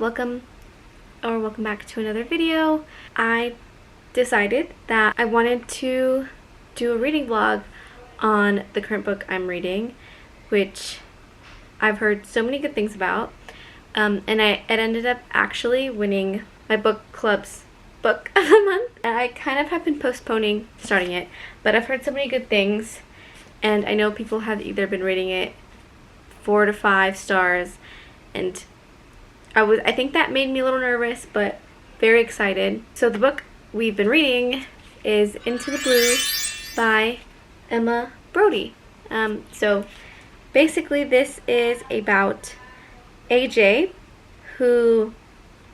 welcome back to another video. I decided that I wanted to do a reading vlog on the current book I'm reading, which I've heard so many good things about, and it ended up actually winning my book club's book of the month. I kind of have been postponing starting it, but I've heard so many good things, and I know people have either been rating it 4 to 5 stars, and I think that made me a little nervous, but very excited. So the book we've been reading is Into the Blue by Emma Brody. So basically this is about AJ, who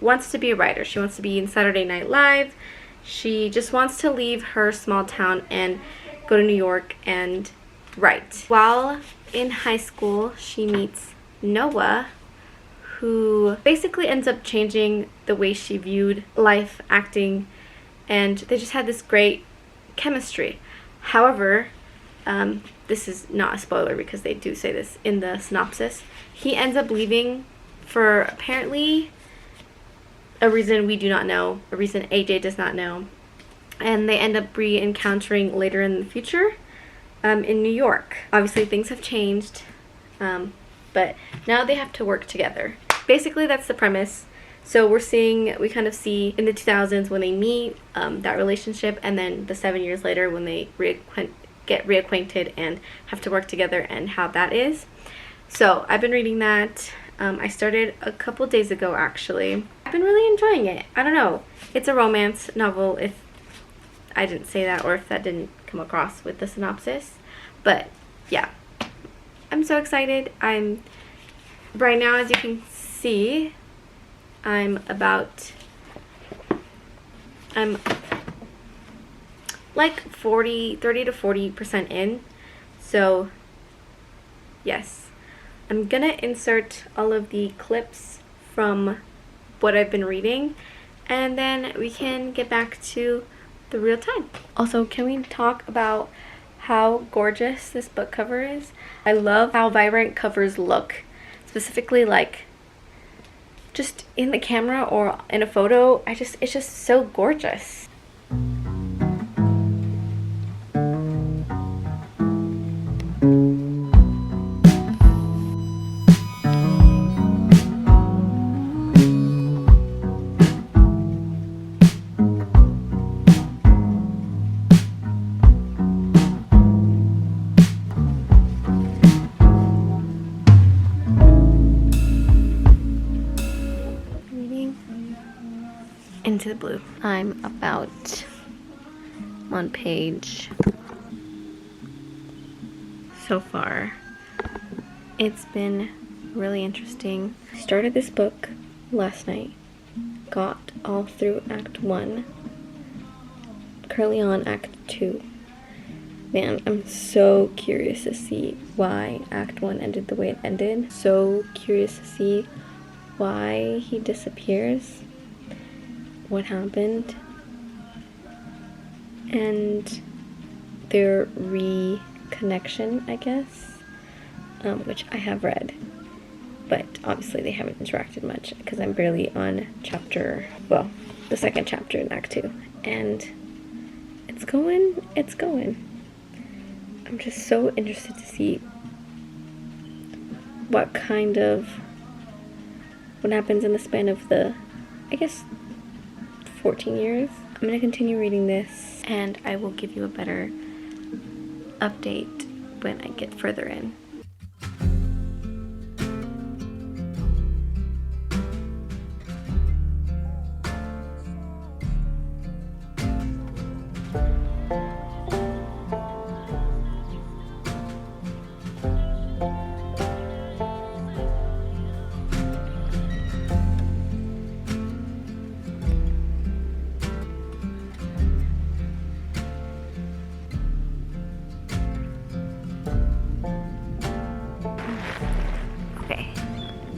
wants to be a writer. She wants to be in Saturday Night Live. She just wants to leave her small town and go to New York and write. While in high school, she meets Noah, who basically ends up changing the way she viewed life, acting, and they just had this great chemistry. However, this is not a spoiler because they do say this in the synopsis. He ends up leaving for apparently a reason we do not know, a reason AJ does not know, and they end up re-encountering later in the future in New York. Obviously things have changed, but now they have to work together. Basically that's the premise. So we kind of see in the 2000s when they meet, that relationship, and then the 7 years later when they get reacquainted and have to work together, and how that is. So I've been reading that. I started a couple days ago actually. I've been really enjoying it. I don't know. It's a romance novel, if I didn't say that or if that didn't come across with the synopsis. But yeah, I'm so excited. Right now, as you can see, I'm like 30 to 40% in. So yes, I'm gonna insert all of the clips from what I've been reading, and then we can get back to the real time. Also, can we talk about how gorgeous this book cover is? I love how vibrant covers look, specifically like just in the camera or in a photo. It's just so gorgeous. Into the Blue. I'm about on page. So far, it's been really interesting. I started this book last night, got all through Act 1, currently on Act 2. Man, I'm so curious to see why Act 1 ended the way it ended. So curious to see why he disappears, what happened, and their reconnection, I guess, which I have read, but obviously they haven't interacted much because I'm barely on the second chapter in Act 2, and it's going. I'm just so interested to see what happens in the span of the, I guess, 14 years. I'm going to continue reading this, and I will give you a better update when I get further in.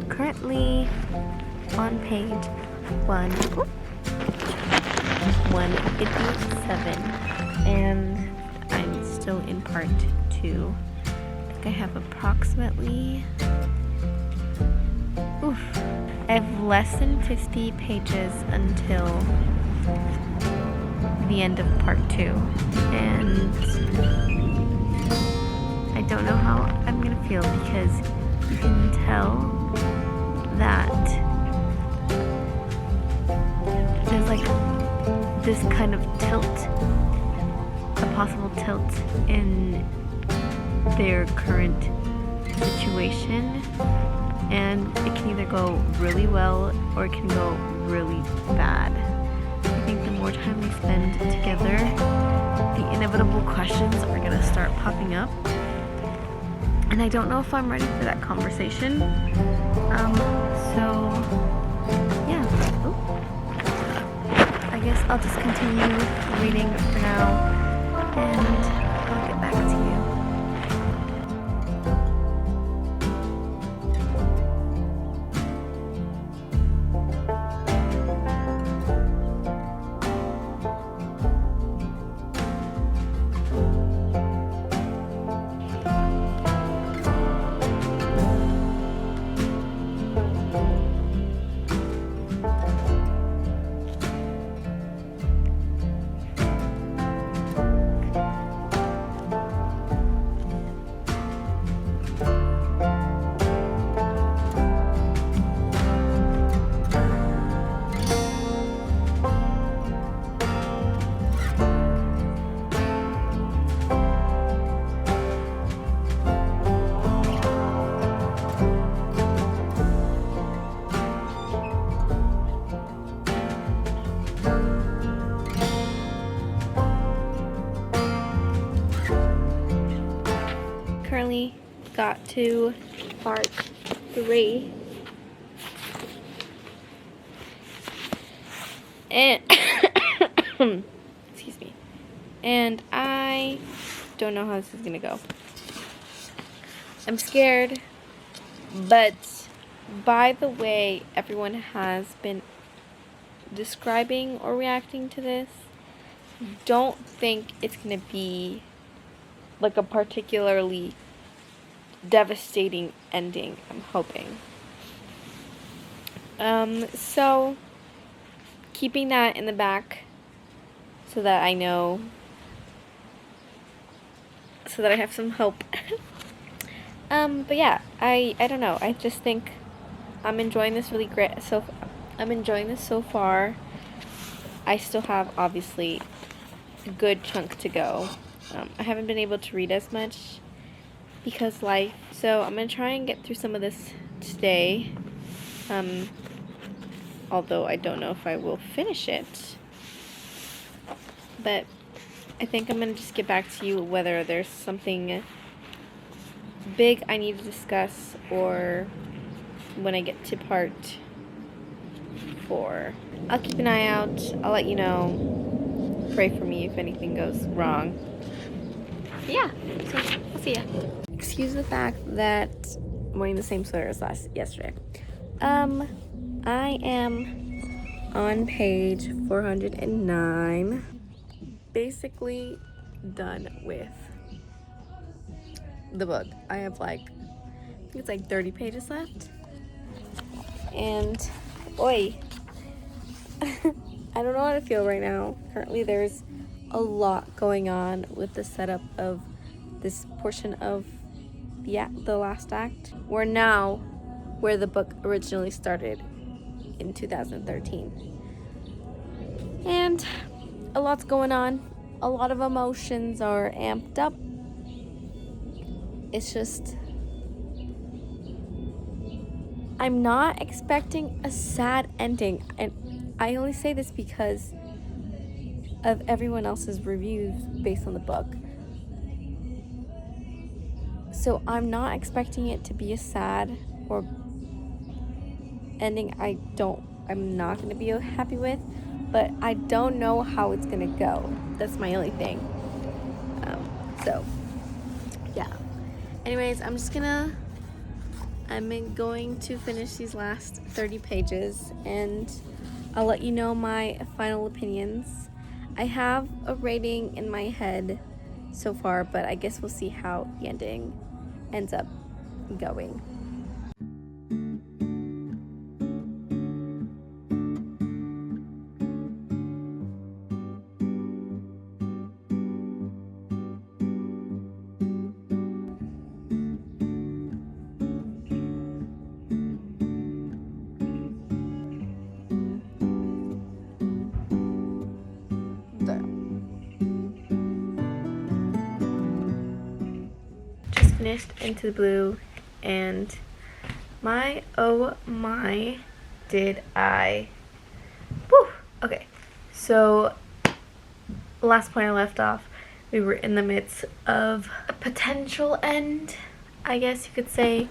Currently on page 157, and I'm still in part 2. I think I have approximately I have less than 50 pages until the end of part 2, and I don't know how I'm gonna feel because you can tell that there's like this kind of tilt, a possible tilt in their current situation, and it can either go really well or it can go really bad. I think the more time we spend together, the inevitable questions are gonna start popping up, and I don't know if I'm ready for that conversation. So yeah. I guess I'll just continue reading for now, and I'll get back to you. Currently got to part 3, and excuse me, and I don't know how this is gonna go. I'm scared, but by the way everyone has been describing or reacting to this, don't think it's gonna be like a particularly devastating ending, I'm hoping. So keeping that in the back so that I know, so that I have some hope. But yeah, I don't know. I just think I'm enjoying this really great. So I'm enjoying this so far. I still have obviously a good chunk to go. I haven't been able to read as much because life. So I'm gonna try and get through some of this today. Although I don't know if I will finish it. But I think I'm gonna just get back to you whether there's something big I need to discuss or when I get to part 4. I'll keep an eye out. I'll let you know. Pray for me if anything goes wrong. But yeah, so I'll see ya. Excuse the fact that I'm wearing the same sweater as yesterday. I am on page 409. Basically done with the book. I have I think it's like 30 pages left. And, oi. I don't know how to feel right now. Currently there's a lot going on with the setup of this portion of the last act. We're now where the book originally started in 2013. And a lot's going on. A lot of emotions are amped up. It's just, I'm not expecting a sad ending. And I only say this because of everyone else's reviews based on the book. So I'm not expecting it to be a sad or ending I'm not going to be happy with, but I don't know how it's going to go. That's my only thing. So, yeah. Anyways, I'm going to finish these last 30 pages, and I'll let you know my final opinions. I have a rating in my head so far, but I guess we'll see how the ending ends up going. finished Into the Blue, and my, oh my, did I, woo! Okay, so last point I left off, we were in the midst of a potential end, I guess you could say,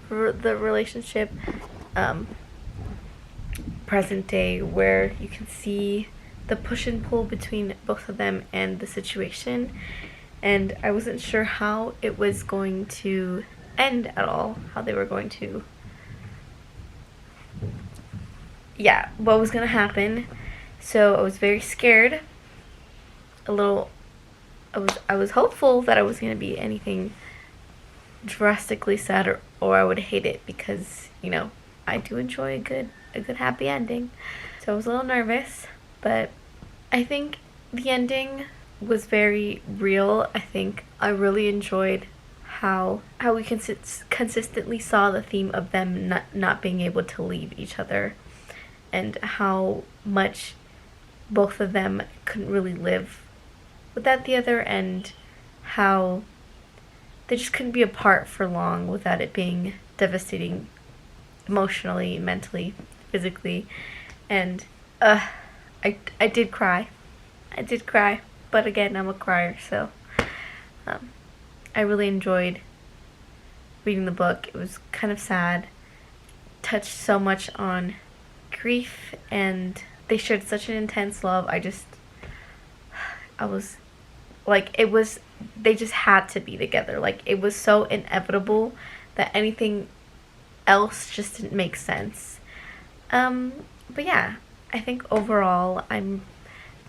for the relationship, present day, where you can see the push and pull between both of them and the situation, and I wasn't sure how it was going to end at all, how they were going to, yeah, what was going to happen. So I was very scared, a little, I was hopeful that I was going to be anything drastically sad, or I would hate it, because, you know, I do enjoy a good happy ending. So I was a little nervous, but I think the ending was very real. I think I really enjoyed how we consistently saw the theme of them not being able to leave each other, and how much both of them couldn't really live without the other, and how they just couldn't be apart for long without it being devastating emotionally, mentally, physically. And I did cry. I did cry, but again, I'm a crier, so I really enjoyed reading the book. It was kind of sad, touched so much on grief, and they shared such an intense love. I was like, they just had to be together. Like, it was so inevitable that anything else just didn't make sense. But yeah, I think overall I'm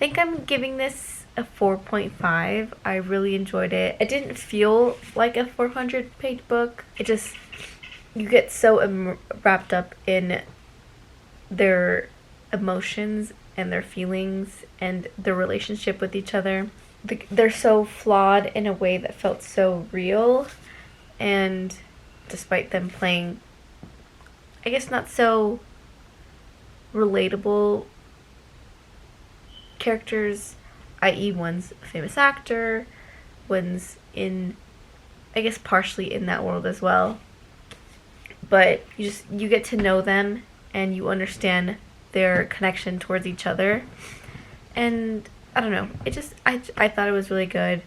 giving this a 4.5. I really enjoyed it. It didn't feel like a 400-page book. You get so wrapped up in their emotions and their feelings and their relationship with each other. They're so flawed in a way that felt so real, and despite them playing, I guess, not so relatable characters, i.e. one's a famous actor, one's in, I guess, partially in that world as well, but you get to know them and you understand their connection towards each other, and I don't know, I thought it was really good.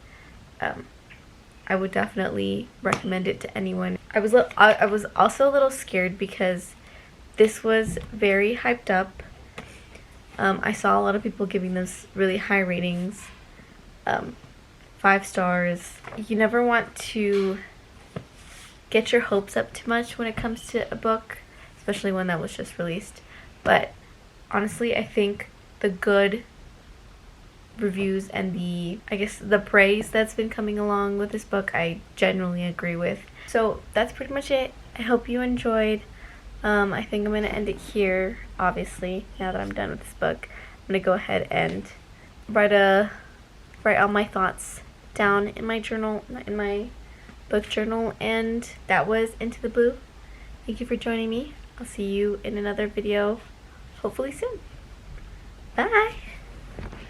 I would definitely recommend it to anyone. I was also a little scared because this was very hyped up. I saw a lot of people giving this really high ratings, 5 stars. You never want to get your hopes up too much when it comes to a book, especially one that was just released. But honestly, I think the good reviews and the praise that's been coming along with this book, I genuinely agree with. So that's pretty much it. I hope you enjoyed. I think I'm going to end it here, obviously, now that I'm done with this book. I'm going to go ahead and write all my thoughts down in my journal, in my book journal, and that was Into the Blue. Thank you for joining me. I'll see you in another video, hopefully soon. Bye!